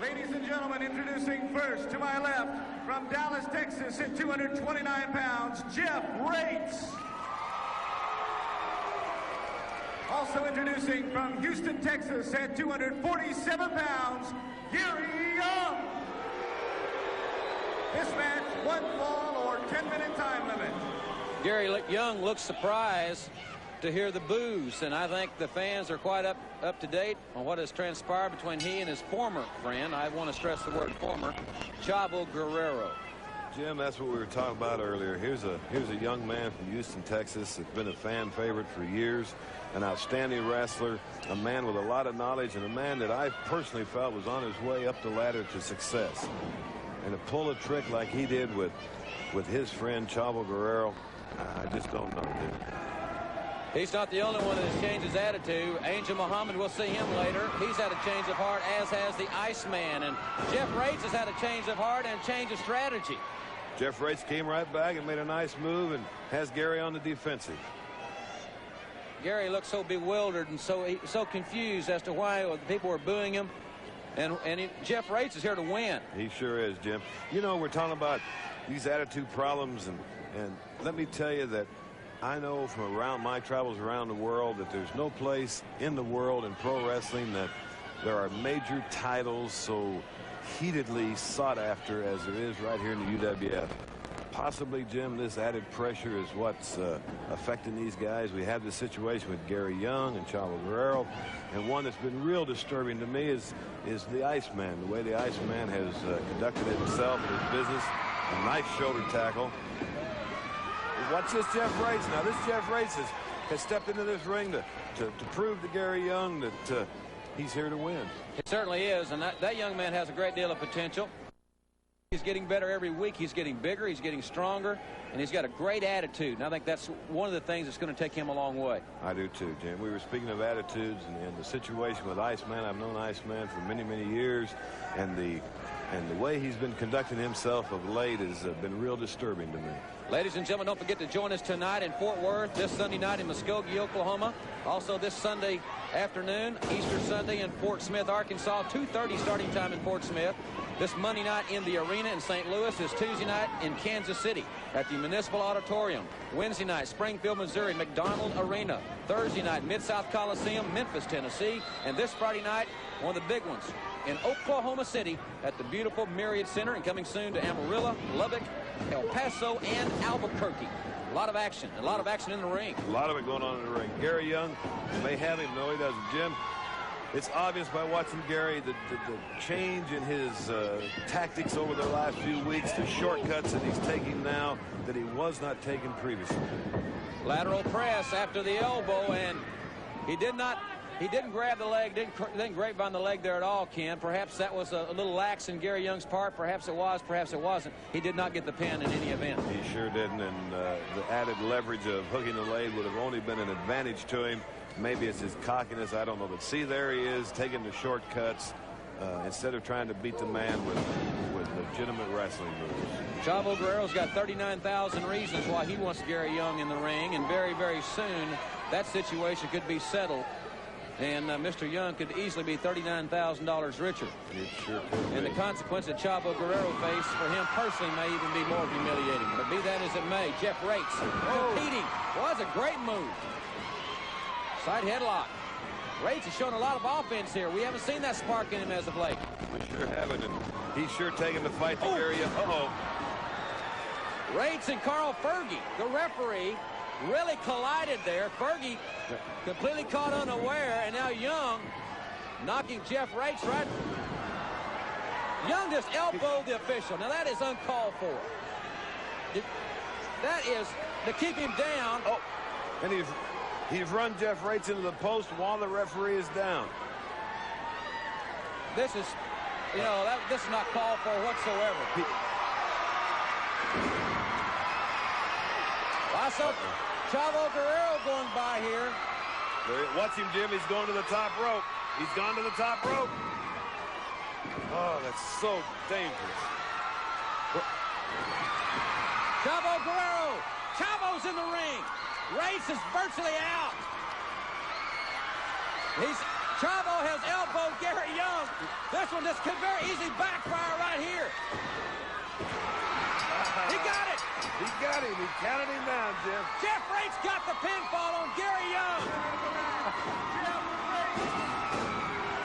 Ladies and gentlemen, introducing first to my left, from Dallas, Texas, at 229 pounds, Jeff Raitz. Also introducing from Houston, Texas, at 247 pounds, Gary Young. This match, 1 fall or 10-minute time limit. Gary Young looks surprised to hear the boos, and I think the fans are quite up to date on what has transpired between he and his former friend. I want to stress the word former, Chavo Guerrero. Jim, that's what we were talking about earlier. Here's a young man from Houston, Texas, that's been a fan favorite for years, an outstanding wrestler, a man with a lot of knowledge, and a man that I personally felt was on his way up the ladder to success. And to pull a trick like he did with his friend Chavo Guerrero, I just don't know, dude. He's not the only one that has changed his attitude. Angel Muhammad, we'll see him later. He's had a change of heart, as has the Iceman. And Jeff Raitz has had a change of heart and change of strategy. Jeff Raitz came right back and made a nice move and has Gary on the defensive. Gary looks so bewildered and so confused as to why people were booing him. And Jeff Raitz is here to win. He sure is, Jim. You know, we're talking about these attitude problems, and let me tell you that I know from around my travels around the world that there's no place in the world in pro wrestling that there are major titles so heatedly sought after as there is right here in the UWF. Possibly, Jim, this added pressure is what's affecting these guys. We have this situation with Gary Young and Chavo Guerrero, and one that's been real disturbing to me is the Iceman, the way the Iceman has conducted himself in his business. A nice shoulder tackle. Watch this Jeff Raitz. Now, this Jeff Raitz has stepped into this ring to prove to Gary Young that he's here to win. It certainly is, and that young man has a great deal of potential. He's getting better every week. He's getting bigger. He's getting stronger, and he's got a great attitude. And I think that's one of the things that's going to take him a long way. I do too, Jim. We were speaking of attitudes and the situation with Iceman. I've known Iceman for many, many years, and the way he's been conducting himself of late has been real disturbing to me. Ladies and gentlemen, don't forget to join us tonight in Fort Worth, this Sunday night in Muskogee, Oklahoma. Also this Sunday afternoon, Easter Sunday in Fort Smith, Arkansas, 2:30 starting time in Fort Smith. This Monday night in the arena in St. Louis. Is Tuesday night in Kansas City at the Municipal Auditorium. Wednesday night, Springfield, Missouri, McDonald Arena. Thursday night, Mid-South Coliseum, Memphis, Tennessee. And this Friday night, one of the big ones, in Oklahoma City at the beautiful Myriad Center, and coming soon to Amarillo, Lubbock, El Paso, and Albuquerque. A lot of action in the ring. A lot of it going on in the ring. Gary Young may have him. No, he doesn't. Jim, it's obvious by watching Gary the change in his tactics over the last few weeks, the shortcuts that he's taking now that he was not taking previously. Lateral press after the elbow, and he didn't grab the leg, didn't grapevine the leg there at all, Ken. Perhaps that was a little lax in Gary Young's part. Perhaps it was, perhaps it wasn't. He did not get the pin in any event. He sure didn't, and the added leverage of hooking the leg would have only been an advantage to him. Maybe it's his cockiness, I don't know. But see, there he is, taking the shortcuts instead of trying to beat the man with legitimate wrestling moves. Chavo Guerrero's got 39,000 reasons why he wants Gary Young in the ring, and very, very soon that situation could be settled. And Mr. Young could easily be $39,000 richer. It sure could. And the consequence that Chavo Guerrero faced for him personally may even be more humiliating. But be that as it may, Jeff Raitz competing. Well, that's a great move. Side headlock. Raitz has shown a lot of offense here. We haven't seen that spark in him as of late. We sure haven't, and he's sure taking the fight to Gary Young. Raitz and Carl Fergie, the referee, really collided there. Fergie completely caught unaware, and now Young knocking Jeff Raitz right. Young just elbowed the official. Now that is uncalled for. That is to keep him down. Oh, and he's run Jeff Raitz into the post while the referee is down. This is, this is not called for whatsoever. I saw Chavo Guerrero going by here. Watch him, Jim. He's going to the top rope. He's gone to the top rope. Oh, that's so dangerous. Chavo Guerrero. Chavo's in the ring. Raitz is virtually out. Chavo has elbowed Gary Young. This one just could very easily backfire right here. He got it. He got him. He counted him down, Jim. Jeff Raitz got the pinfall on Gary Young.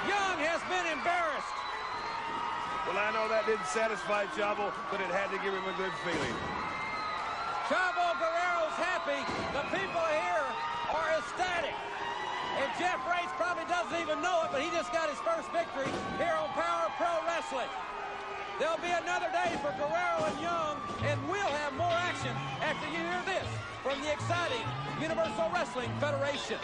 Young has been embarrassed. Well, I know that didn't satisfy Chavo, but it had to give him a good feeling. Chavo Guerrero's happy. The people here are ecstatic. And Jeff Raitz probably doesn't even know it, but he just got his first victory here on Power Pro Wrestling. There'll be another day for Guerrero and Young, and we'll have more action after you hear this from the exciting Universal Wrestling Federation.